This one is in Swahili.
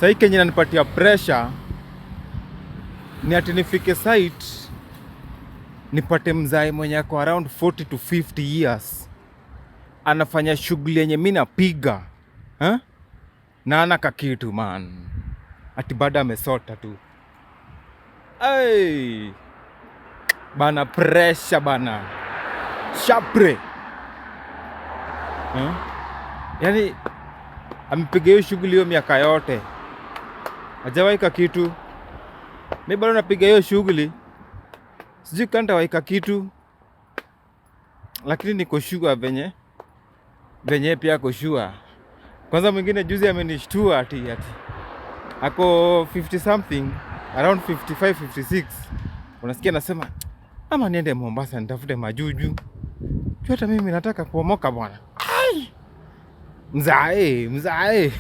Sasa Kenya inanipatia pressure ni ati nifike site nipate mzai mwenye ako around 40 to 50 years anafanya shughuli yenye mimi napiga na ana kakitu man, ati bado amesota tu. Hey, bana pressure bana shapre yani amepiga hiyo shughuli hiyo miaka yote hajawahi kakitu. Mimi bado napiga hiyo shughuli, sijui kanta waika kitu, lakini niko sure venye pia ako sure. Kwanza mwingine juzi amenishtua ati ako 50 something, around 55 56, unasikia nasema ama niende Mombasa nitafute majuju, hata mimi nataka kuomoka bwana. Mzae